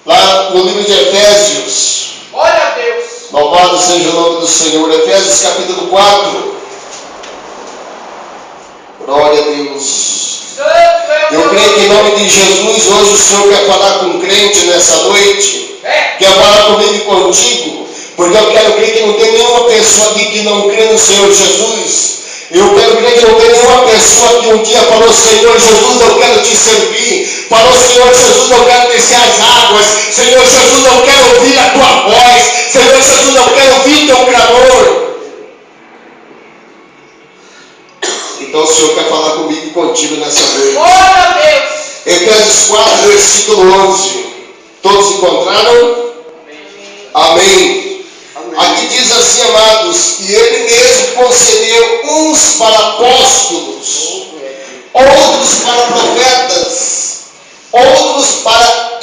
lá no livro de Efésios. Glória a Deus. Louvado seja o nome do Senhor. Efésios capítulo 4. Glória a Deus. Eu creio que em nome de Jesus, hoje o Senhor quer falar com o crente nessa noite. Quer falar comigo e contigo. Porque eu quero crer que não tem nenhuma pessoa aqui que não crê no Senhor Jesus. Eu quero crer que não tem nenhuma pessoa que um dia falou: Senhor Jesus, eu quero te servir. Falou: Senhor Jesus, eu quero descer as águas. Senhor Jesus, eu quero ouvir a tua voz. Senhor Jesus, eu quero ouvir teu clamor. Então o Senhor quer falar comigo e contigo nessa noite. Glória a Deus. Efésios 4, versículo 11. Todos encontraram? Amém. Aqui diz assim, amados: e Ele mesmo concedeu uns para apóstolos, outros para profetas, outros para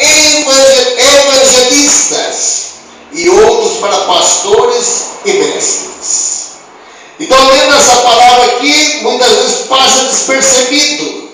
evangelistas e outros para pastores e mestres. Então, lendo essa palavra aqui, muitas vezes passa despercebido.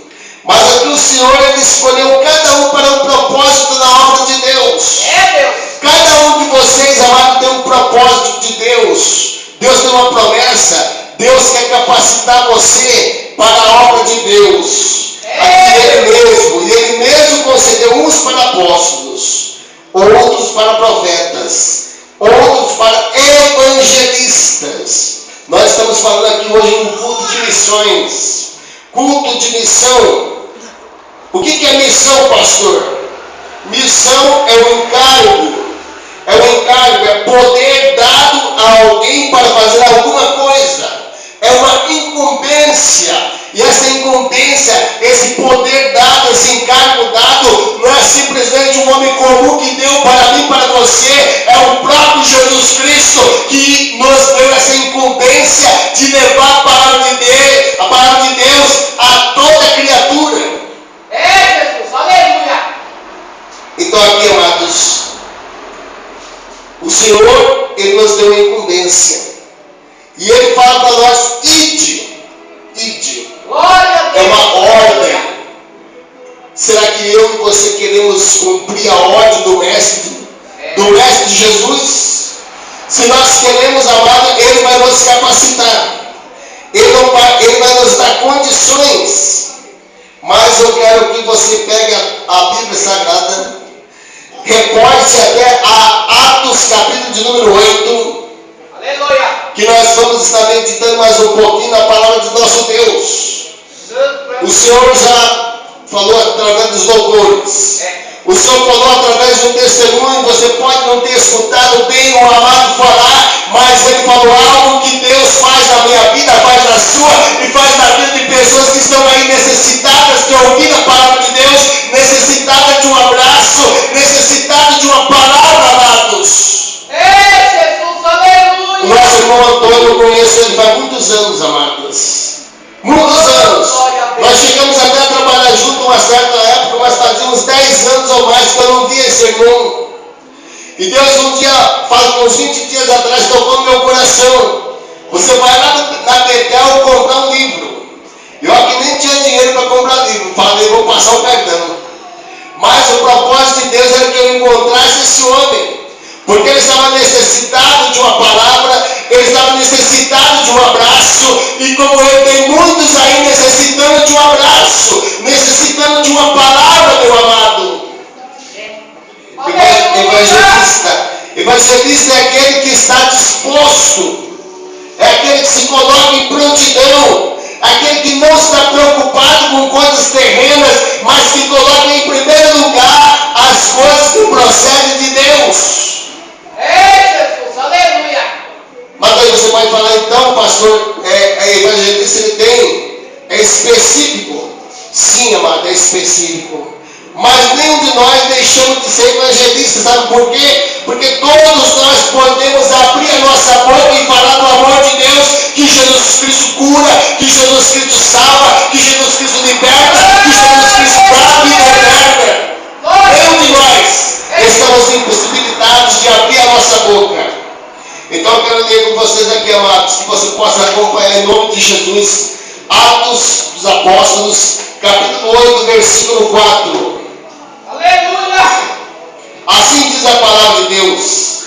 Mas aqui o Senhor, Ele escolheu cada um para um propósito na obra de Deus. Deus. Cada um de vocês, amado, tem um propósito de Deus. Deus tem uma promessa. Deus quer capacitar você para a obra de Deus. Aqui Ele mesmo. E Ele mesmo concedeu uns para apóstolos, outros para profetas, outros para evangelistas. Nós estamos falando aqui hoje um culto de missões. Culto de missão. O que é missão, pastor? Missão é um encargo. É um encargo, é poder dado a alguém para fazer alguma coisa. É uma incumbência. E essa incumbência, esse poder dado, esse encargo dado, não é simplesmente um homem comum que deu para mim, para você. É o próprio Jesus Cristo que nos deu essa incumbência de levar a palavra de Deus a toda criatura. Jesus, aleluia. Então aqui, amados, o Senhor, Ele nos deu uma incumbência. E Ele fala para nós: ide. Glória a Deus. É uma ordem. Será que eu e você queremos cumprir a ordem do Mestre? Do Mestre Jesus? Se nós queremos, amado, Ele vai nos capacitar. Ele vai nos dar condições. Mas eu quero que você pegue a Bíblia Sagrada, reporte até a Atos, capítulo de número 8. Aleluia. Que nós vamos estar meditando mais um pouquinho na palavra de nosso Deus. O Senhor já falou através dos louvores. O Senhor falou através de um testemunho. Você pode não ter escutado bem o amado falar, mas Ele falou algo que Deus faz na minha vida, faz na sua e faz na vida de pessoas que estão aí necessitadas de ouvir a palavra de Deus, necessitadas de um abraço, necessitadas de uma palavra, amados. Jesus, aleluia. O nosso irmão Antônio, eu conheço ele faz muitos anos, amados. Muitos anos. Nós chegamos até a trabalhar junto uma certa época, mas fazia uns 10 anos ou mais que eu não via esse irmão. E Deus um dia, faz uns 20 dias atrás, tocou no meu coração: você vai lá na Betel comprar um livro. Eu aqui nem tinha dinheiro para comprar livro. Falei: vou passar o cartão. Mas o propósito de Deus era que eu encontrasse esse homem. Porque ele estava necessitado de uma palavra, ele estava necessitado de um abraço, e como ele, tem muitos aí necessitando de um abraço, necessitando de uma palavra, meu amado. Evangelista é aquele que está disposto, é aquele que se coloca em prontidão, aquele que não está preocupado com coisas terrenas, mas que coloca em primeiro lugar as coisas que procedem de Deus. Jesus, aleluia. Mas aí você pode falar: então, pastor, evangelista é específico. Sim, amado, é específico. Mas nenhum de nós deixamos de ser evangelista. Sabe por quê? Porque todos nós podemos abrir a nossa boca e falar do amor de Deus, que Jesus Cristo cura, que Jesus Cristo salva, que Jesus Cristo liberta, que Jesus Cristo dá a vida eterna. Nenhum de nós estamos impossibilitados de abrir a nossa boca. Então eu quero ler com vocês aqui, amados, que você possa acompanhar em nome de Jesus, Atos dos Apóstolos, capítulo 8, versículo 4. Aleluia! diz a palavra de Deus?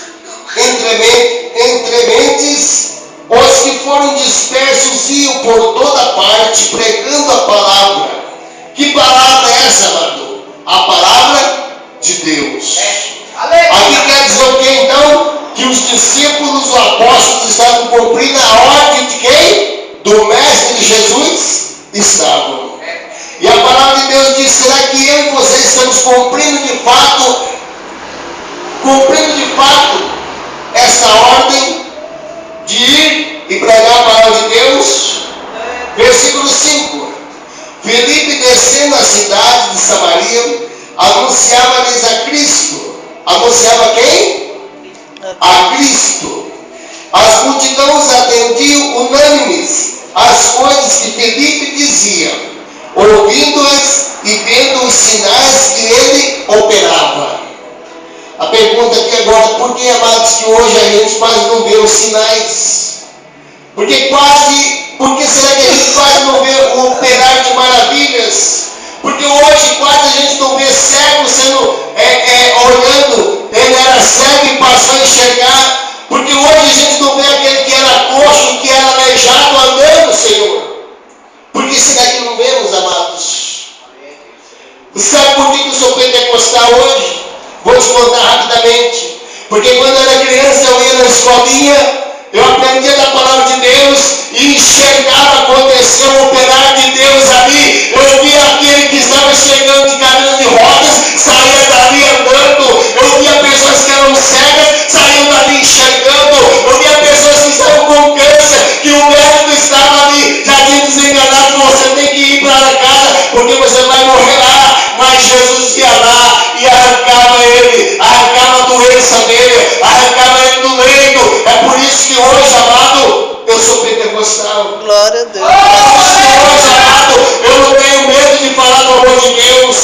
Entre mentes, os que foram dispersos iam por toda parte pregando a palavra. Que palavra é essa, amado? A palavra de Deus. Aqui quer dizer o que então? Que os discípulos, os apóstolos estavam cumprindo a ordem de quem? Do Mestre de Jesus? Estavam. E a palavra de Deus diz: será que eu e vocês estamos cumprindo de fato essa ordem de ir e pregar a palavra de Deus? Versículo 5. Filipe, descendo a cidade de Samaria, anunciava-lhes a Cristo. Anunciava quem? A Cristo. As multidões atendiam unânimes às coisas que Filipe dizia, ouvindo-as e vendo os sinais que ele operava. A pergunta aqui agora: por que, amados, que hoje a gente quase não vê os sinais? Por que será que a gente quase não vê o operar de maravilhas? Porque hoje quase a gente não vê cego sendo olhando, ele era cego e passou a enxergar. Porque hoje a gente não vê aquele que era coxo, que era aleijado andando, Senhor. Por que será que não vemos, amados? Sabe por que eu sou pentecostal hoje? Vou te contar rapidamente. Porque quando eu era criança eu ia na escolinha, eu aprendia da palavra de Deus e enxergava acontecer o operar de Deus ali. Eu via aquele que estava chegando de cadeira de rodas, saía dali andando. Eu via pessoas que eram cegas, saíam dali enxergando. Eu via pessoas que estavam com câncer, que o médico estava ali, já tinha desenganado: você tem que ir para casa, porque você vai morrer lá. Mas Jesus ia lá e arrancava ele, arrancava a doença dele, arrancava ele do leito. É por isso que hoje, amado, eu sou pentecostal. Glória a Deus. Hoje, amado, eu não tenho medo de falar do amor de Deus.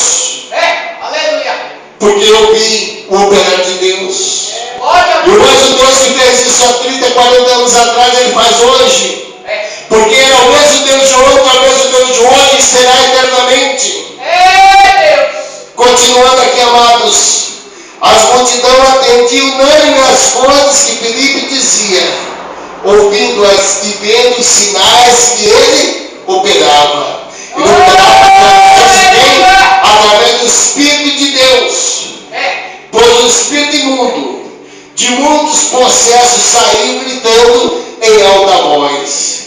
Aleluia. Porque eu vi o operar de Deus. E o mesmo Deus que fez isso há 30, 40 anos atrás, ele faz hoje. Porque é o mesmo Deus de ontem, é o mesmo Deus de hoje e será eternamente. Continuando aqui, amados, as multidões atendiam unânime às coisas que Filipe dizia, ouvindo-as e vendo os sinais que ele operava. Ele operava através do Espírito de Deus. Pois o espírito imundo de muitos possessos saiu gritando em alta voz.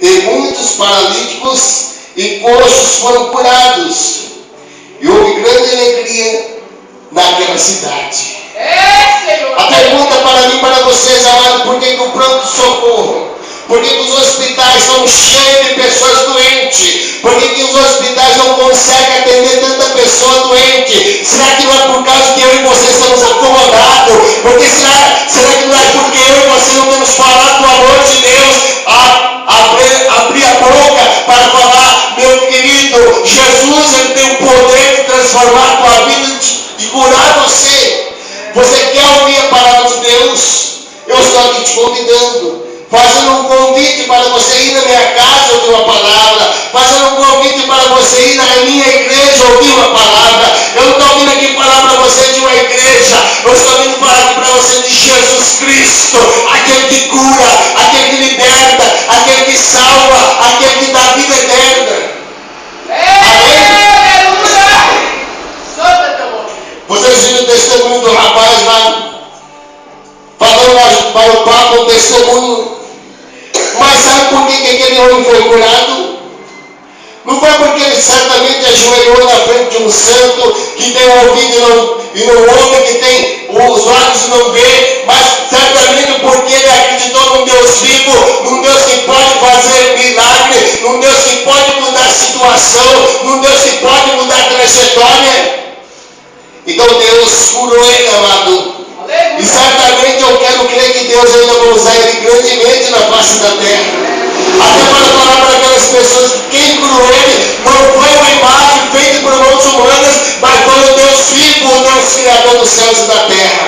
E muitos paralíticos e coxos foram curados. E houve grande alegria naquela cidade. A pergunta para mim e para vocês, amados: por que o pronto-socorro? Por que os hospitais estão cheios de pessoas doentes? Por que os hospitais não conseguem atender tanta pessoa doente? Será que não é por causa que eu e você estamos acomodados? Porque será que não é porque eu e você não temos falado do amor de Deus? Abrir a boca para falar: meu querido, Jesus, ele tem o poder de transformar a tua vida e curar você. Você quer ouvir a palavra de Deus? Eu estou aqui te convidando, fazendo um convite para você ir na minha casa ouvir uma palavra, fazendo um convite para você ir na minha igreja ouvir uma palavra. Eu não estou vindo aqui falar para você de uma igreja, eu estou vindo falar aqui para você de Jesus Cristo, aquele que cura, aquele que liberta, aquele que salva, aquele que dá vida eterna. Vocês viram o testemunho do rapaz lá, falando para o Papa um testemunho. Mas sabe por que aquele homem foi curado? Não foi porque ele certamente ajoelhou na frente de um santo que tem o ouvido e não ouve, que tem os olhos e não vê, mas certamente porque ele acreditou num Deus vivo, num Deus que pode fazer milagre, num Deus que pode mudar a situação, num Deus que pode mudar a trajetória. Então Deus curou ele, amado. E certamente eu quero crer que Deus ainda vai usar ele grandemente na face da terra. Até para falar para aquelas pessoas que quem curou ele não foi uma imagem feita por mãos humanas, mas foi o Deus vivo, o Deus criador dos céus e da terra.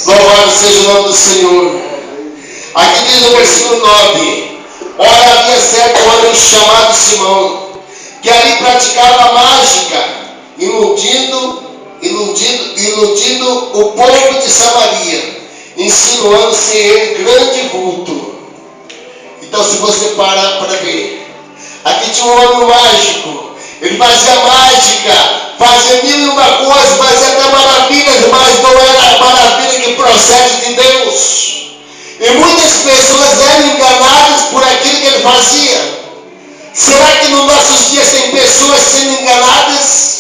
Louvado seja o nome do Senhor. Aqui diz no versículo 9: ora, havia certo homem chamado Simão, que ali praticava mágica, iludindo iludido o povo de Samaria, insinuando ser ele grande vulto. Então, se você parar para ver, aqui tinha um homem mágico, ele fazia mágica, fazia mil e uma coisas, fazia até maravilhas, mas não era a maravilha que procede de Deus. E muitas pessoas eram enganadas por aquilo que ele fazia. Será que nos nossos dias tem pessoas sendo enganadas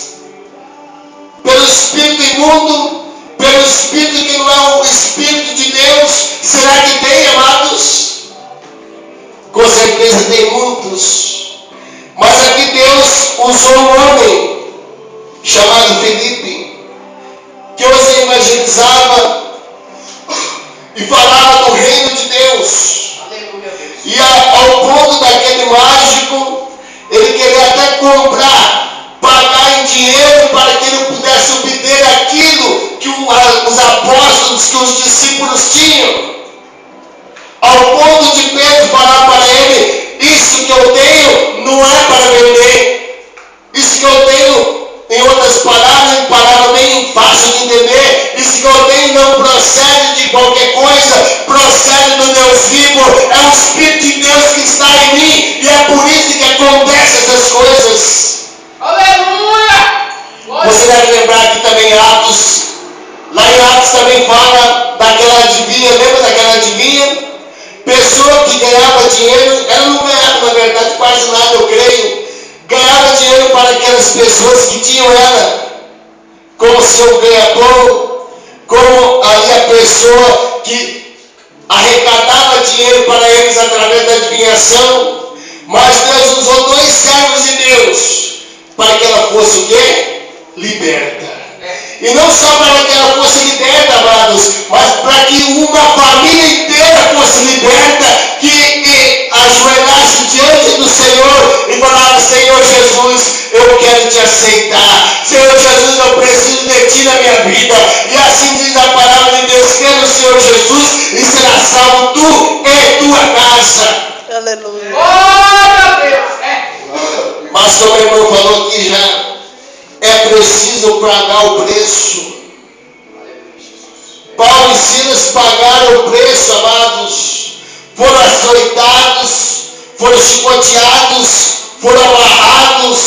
pelo espírito imundo, pelo espírito que não é o espírito de Deus? Será que tem, amados? Com certeza tem muitos. Mas aqui Deus usou um homem chamado Felipe, que hoje evangelizava e falava do reino de Deus. Aleluia, Deus. E ao ponto daquele mágico, ele queria até comprar, pagar em dinheiro para que ele pudesse obter aquilo que os apóstolos, que os discípulos tinham. Ao ponto de Pedro falar para ele: isso que eu tenho não é para vender. Isso que eu tenho, em outras palavras bem fácil de entender, isso que eu tenho não procede de qualquer coisa, procede do Deus vivo, é o Espírito de Deus que está em mim, e é por isso que acontecem essas coisas. Aleluia! Você deve lembrar que também Atos, lá em Atos também fala daquela adivinha, lembra daquela adivinha? Pessoa que ganhava dinheiro, ela não ganhava na verdade quase nada, eu creio, ganhava dinheiro para aquelas pessoas que tinham ela como seu ganha-pão, como ali a pessoa que arrecadava dinheiro para eles através da adivinhação. Mas Deus usou dois servos de Deus para que ela fosse o quê? Liberta. E não só para que ela fosse liberta, amados, mas para que uma família inteira fosse liberta, que ajoelhasse diante do Senhor e falasse: Senhor Jesus, eu quero te aceitar. Senhor Jesus, eu preciso de ti na minha vida. E assim diz a palavra de Deus: crê no Senhor Jesus e será salvo tu e tua casa. Aleluia. Glória a Deus! Mas como o irmão falou aqui já, é preciso pagar o preço. Paulo e Silas pagaram o preço, amados. Foram açoitados, foram chicoteados, foram amarrados,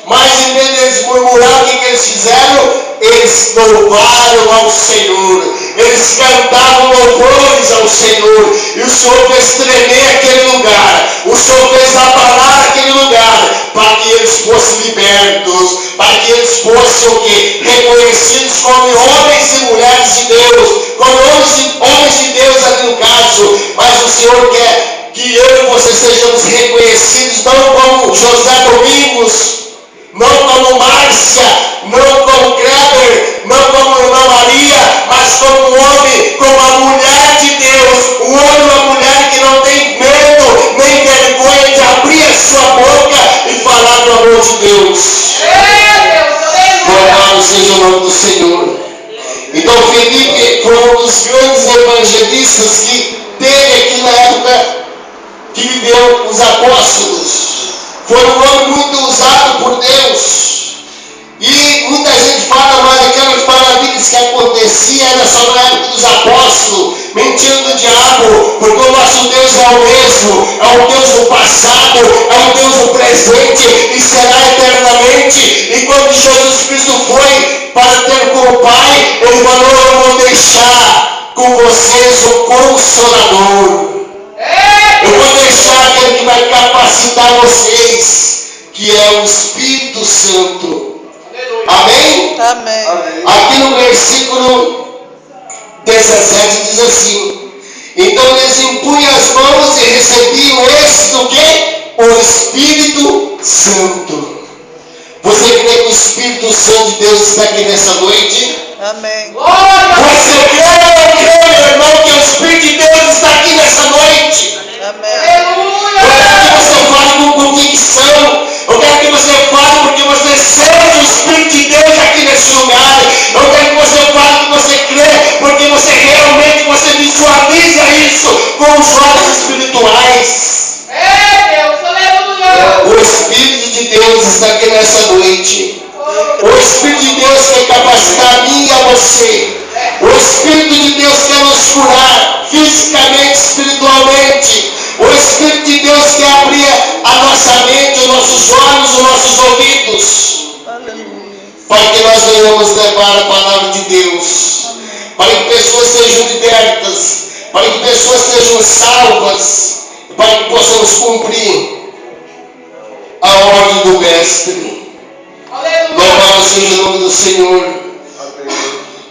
mas em vez de eles murmurar, o que eles fizeram? Eles louvaram ao Senhor, eles cantavam louvores ao Senhor, e o Senhor fez tremer aquele lugar, o Senhor fez abalar aquele lugar, para que eles fossem libertos, para que eles fossem o quê? Reconhecidos como homens e mulheres de Deus, como homens de Deus ali no caso. Mas o Senhor quer que eu e você sejamos reconhecidos, não como José Domingos, não como Márcia, não como Kleber, não como irmã Maria, mas como um homem, como uma mulher de Deus, um homem e uma mulher que não tem medo, nem vergonha de abrir a sua boca e falar do amor de Deus. Louvado seja o nome do Senhor. Então Felipe foi um dos grandes evangelistas que teve aqui na época que viveu os apóstolos. Foi um homem muito usado por Deus. E muita gente fala, mas aquelas maravilhas que aconteciam era só na época dos apóstolos. Mentira do diabo, porque o nosso Deus é o mesmo, é o Deus do passado, é o Deus do presente e será eternamente. E quando Jesus Cristo foi para ter com o Pai, ele falou: eu vou deixar com vocês o Consolador. Eu vou deixar aquele que vai capacitar vocês, que é o Espírito Santo. Amém? Amém. Aqui no versículo 17 diz assim: então eles impunham as mãos e recebiam esse do quê? O Espírito Santo. Você crê que o Espírito Santo de Deus está aqui nessa noite? Amém. Você crê ou não crê, meu irmão, que o Espírito de Deus está aqui nessa noite? Amém. Eu quero que você fale com convicção. Eu quero que você fale porque você sente o Espírito de Deus aqui nesse lugar. Eu quero que você fale que você crê porque você realmente visualiza isso com os olhos espirituais. O Espírito de Deus está aqui nessa noite. O Espírito de Deus quer capacitar a mim e O Espírito de Deus quer nos curar fisicamente, espiritualmente. O Espírito de Deus quer abrir a nossa mente, os nossos olhos, os nossos ouvidos. Para que nós venhamos levar a palavra de Deus. Para que pessoas sejam libertas. Para que pessoas sejam salvas. Para que possamos cumprir a ordem do Mestre. Louvado seja o nome do Senhor.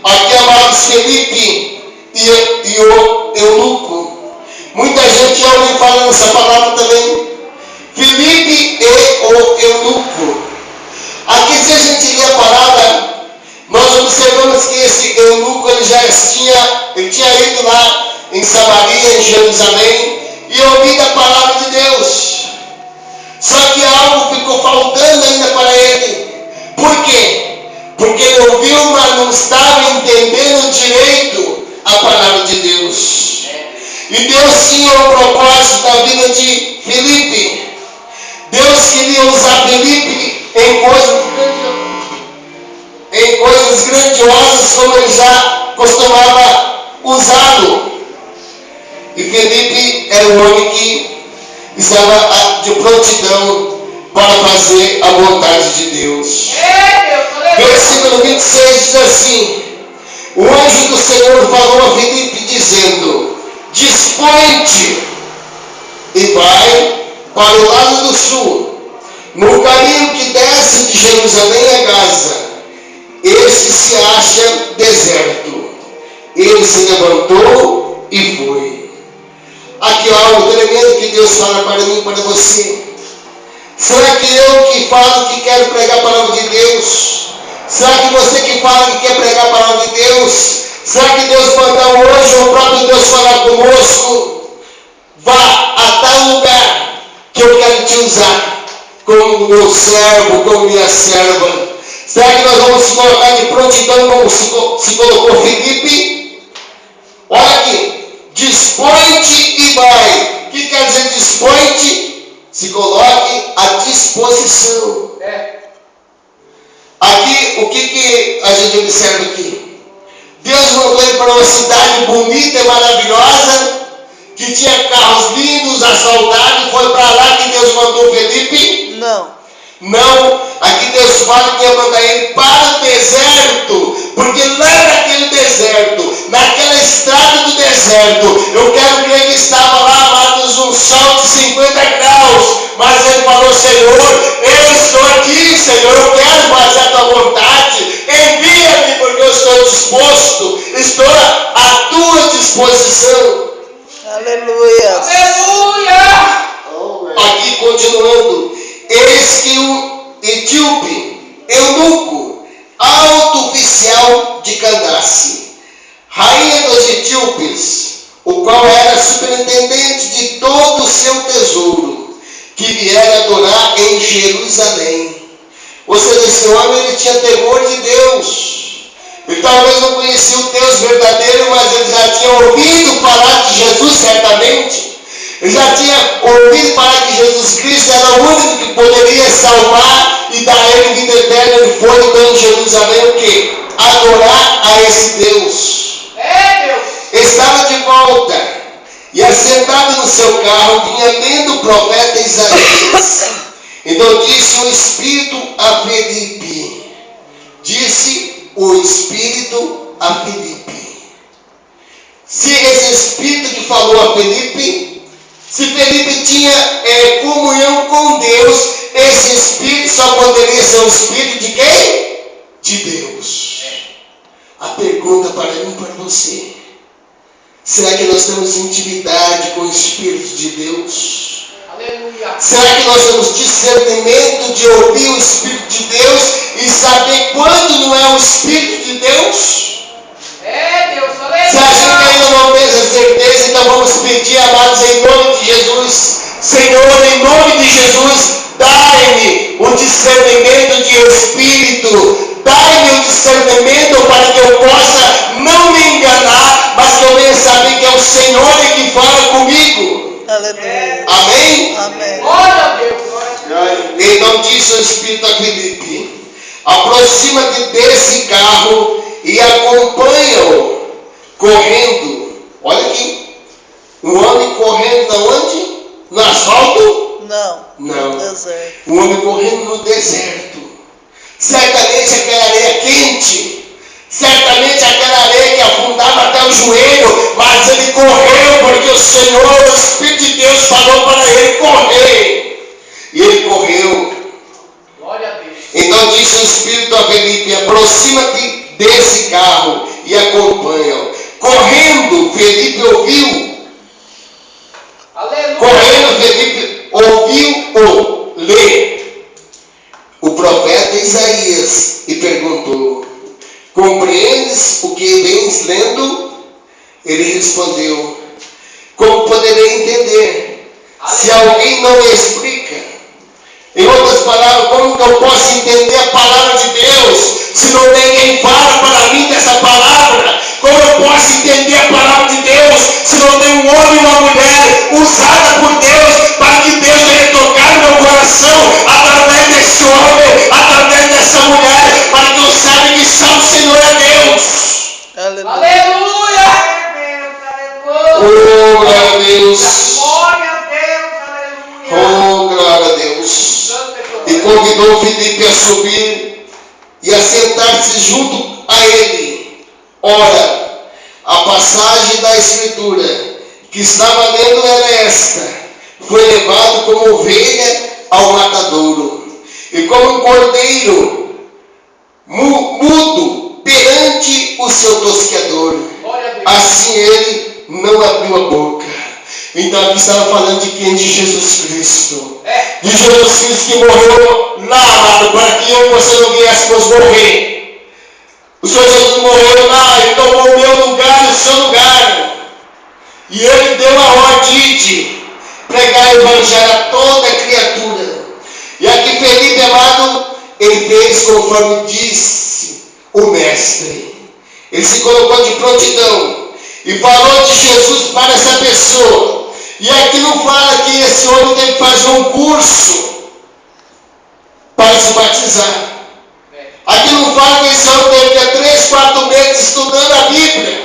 Aqui, amados, Felipe e o eunuco. Muita gente já ouviu falar nessa palavra também. Felipe e o eunuco. Aqui, se a gente ler a palavra, nós observamos que esse eunuco ele tinha ido lá em Samaria, em Jerusalém, e ouvido a palavra de Deus. Só que algo ficou faltando ainda para ele. Por quê? Porque ele ouviu, mas não estava entendendo direito a palavra de Deus. E Deus tinha um propósito na vida de Felipe. Deus queria usar Felipe em coisas grandiosas, como ele já costumava usá-lo. E Felipe era um homem que estava de prontidão para fazer a vontade de Deus. Versículo 26 diz assim: o anjo do Senhor falou a Felipe dizendo: dispõe-te e vai para o lado do sul, no caminho que desce de Jerusalém a Gaza. Este se acha deserto. Ele se levantou e foi. Aqui há algo tremendo que Deus fala para mim e para você. Será que eu que falo que quero pregar a palavra de Deus? Será que você que fala que quer pregar a palavra de Deus? Será que Deus mandar hoje o próprio Deus falar conosco? Vá a tal lugar que eu quero te usar como meu servo, como minha serva. Será que nós vamos se colocar de prontidão como se colocou Felipe? Olha aqui, dispõe-te e vai. O que quer dizer dispõe-te? Se coloque à disposição. Aqui, o que a gente observa aqui? Deus mandou ele para uma cidade bonita e maravilhosa, que tinha carros lindos, asfaltados. Foi para lá que Deus mandou Felipe? Não. Aqui Deus fala que ia mandar ele para o deserto, porque lá naquele deserto, naquela estrada do deserto, eu quero crer que estava lá, amados, um sol de 50 graus, mas ele falou: Senhor, eu estou aqui, Senhor, eu quero fazer a tua vontade, envia-me, porque eu estou disposto, estou à tua disposição. Aleluia. Aqui continuando, eis que o etíope, eunuco, alto oficial de Candace, rainha dos etíopes, o qual era superintendente de todo o seu tesouro, que viera adorar em Jerusalém. Ou seja, esse homem ele tinha temor de Deus. Ele talvez não conhecia o Deus verdadeiro, mas ele já tinha ouvido falar de Jesus certamente. Ele já tinha ouvido falar que Jesus Cristo era o único que poderia salvar e dar a ele vida eterna. Ele foi então em Jerusalém o quê? Adorar a esse Deus. Estava de volta e assentado no seu carro vinha lendo o profeta Isaías. Então disse o Espírito a Felipe. Disse o Espírito a Felipe. Se esse Espírito que falou a Felipe, se Felipe tinha comunhão com Deus, esse Espírito só poderia ser o Espírito de quem? De Deus. A pergunta para mim e para você: será que nós temos intimidade com o Espírito de Deus? Aleluia. Será que nós temos discernimento de ouvir o Espírito de Deus e saber quando não é o Espírito de Deus? Deus, Se a gente ainda não tem essa certeza, então vamos pedir, amados, em nome de Jesus: Senhor, em nome de Jesus, dai-me o discernimento de Espírito, dai-me o discernimento para que eu possa não me enganar, mas que eu venha saber que é o Senhor que fala comigo. Aleluia. Amém? Amém. Glória a Deus. Então disse o Espírito a Felipe: aproxima-te desse carro e acompanha-o. correndo, olha aqui, um homem correndo aonde? No asfalto? Não. Não. No deserto. Um homem correndo no deserto. Certamente aquela areia quente, certamente aquela areia que afundava até o joelho, mas ele correu porque o Senhor, o Espírito de Deus falou para ele correr. E ele correu. Glória a Deus. Então disse o Espírito a Felipe: aproxima-te desse carro e acompanha-o. Correndo, Felipe ouviu. Aleluia. Correndo, Felipe ouviu ler o profeta Isaías e perguntou: compreendes o que vens lendo? Ele respondeu: como poderei entender se alguém não me explica? Em outras palavras, como que eu posso entender a palavra de Deus se não tem quem fala para mim dessa palavra? Como eu posso entender a palavra de Deus se não tem um homem e uma mulher usada por Deus para que Deus venha tocar no meu coração através desse homem, através dessa mulher, para que eu saiba que só o Senhor é Deus. Aleluia. Aleluia. Oh, glória a Deus. Glória a Deus. Aleluia. Oh, glória a Deus. E convidou Filipe a subir e a sentar-se junto a ele. Ora, a passagem da Escritura que estava lendo era esta: foi levado como ovelha ao matadouro, e como um cordeiro mudo perante o seu tosqueador, assim ele não abriu a boca. Então aqui estava falando de quem? De Jesus Cristo. De Jesus Cristo que morreu lá, amado, para que eu e você não viéssemos morrer. O Senhor Jesus morreu lá, Ele tomou o meu lugar e o seu lugar. E Ele deu a ordem de pregar o Evangelho a toda criatura. E aqui Felipe, amado, ele fez conforme disse o Mestre. Ele se colocou de prontidão e falou de Jesus para essa pessoa. E aqui não fala que esse homem tem que fazer um curso para se batizar. Aqui não fala que esse homem teve que ficar 3, 4 meses estudando a Bíblia.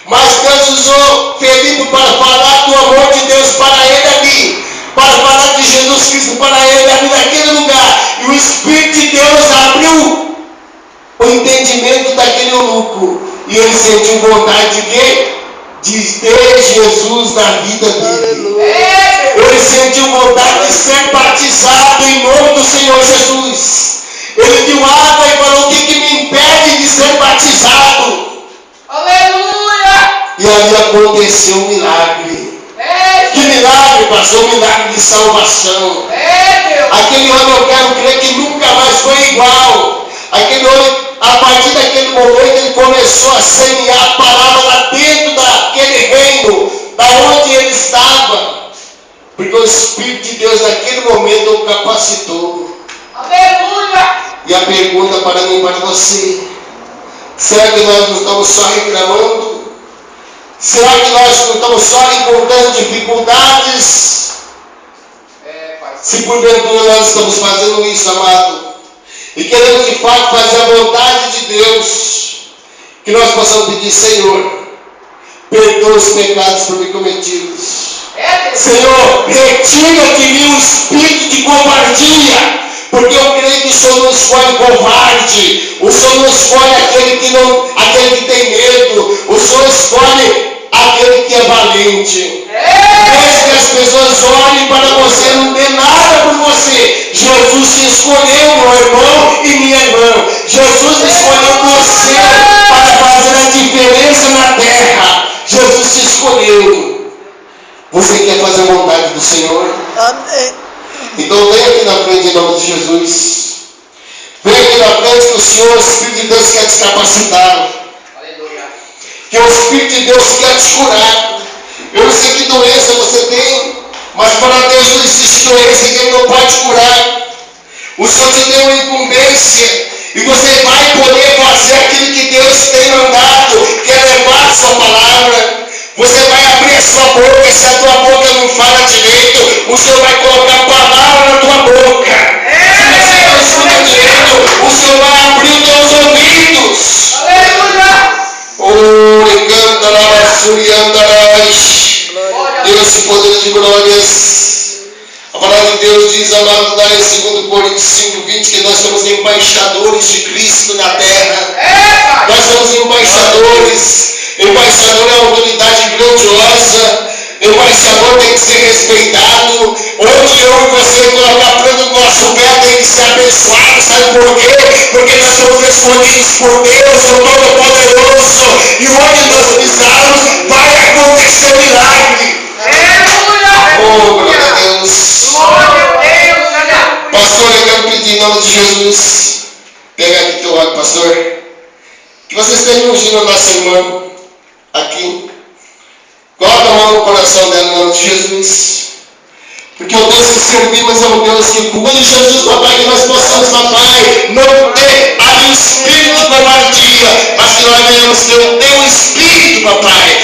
Mas Deus usou Felipe para falar do amor de Deus para ele ali, para falar de Jesus Cristo para ele ali naquele lugar. E o Espírito de Deus abriu o entendimento daquele eunuco. E ele sentiu vontade de quê? De ter Jesus na vida dele. Ele sentiu vontade de ser batizado em nome do Senhor Jesus. Ele viu água e falou: o que me impede de ser batizado? Aleluia! E ali aconteceu um milagre. Que milagre? Passou um milagre de salvação. Aquele homem, eu quero crer que nunca mais foi igual. Aquele homem, a partir daquele momento, ele começou a semear a palavra lá dentro daquele reino, da onde ele estava. Porque o Espírito de Deus naquele momento o capacitou. Aleluia! E a pergunta para mim e para você: será que nós não estamos só reclamando? Será que nós não estamos só encontrando dificuldades? Se porventura nós estamos fazendo isso, amado, e queremos de fato fazer a vontade de Deus, que nós possamos pedir: Senhor, perdoa os pecados por mim cometidos. Senhor, retira de mim o espírito de covardia, porque eu creio que o Senhor não escolhe covarde, o Senhor não escolhe aquele que tem medo, o Senhor escolhe aquele que é valente. Desde que as pessoas olhem para você, não dê nada por você. Jesus te escolheu, meu irmão e minha irmã. Jesus escolheu você para fazer a diferença na terra. Jesus te escolheu. Você quer fazer a vontade do Senhor? Amém. Então vem aqui na frente em nome de Jesus. Vem aqui na frente que o Senhor, o Espírito de Deus, quer te capacitar. Aleluia! Que o Espírito de Deus quer te curar. Eu não sei que doença você tem, mas para Deus não existe doença que Ele não pode curar. O Senhor te deu uma incumbência e você vai poder fazer aquilo que Deus tem mandado, que é levar a sua palavra. Você vai abrir a sua boca, se a tua boca não fala direito, o Senhor vai colocar palavra na tua boca. Se você não escuta direito, o Senhor vai abrir os teus ouvidos. Aleluia! Oh, e canta lá. Deus e poder de glórias. A palavra de Deus diz, amado, lá em 2 Coríntios 5:20, que nós somos embaixadores de Cristo na terra. Nós somos embaixadores. Embaixador é uma autoridade grandiosa. Embaixador tem que ser respeitado. Onde eu e você colocar a planta do nosso pé tem que ser abençoado. Sabe por quê? Porque nós somos escolhidos por Deus, o Todo-Poderoso. E onde nós pisarmos, vai acontecer milagre. Oh, glória a Deus. Pastor, eu quero pedir em nome de Jesus. Pega aqui teu lado, pastor. Que você esteja ungindo a nossa irmã aqui. Coloca a mão no coração dela em nome de Jesus. Porque o Deus que servimos é um Deus que cuida de Jesus, papai, que nós possamos, papai, não ter ali um espírito de covardia, mas que nós venhamos ter um espírito, papai,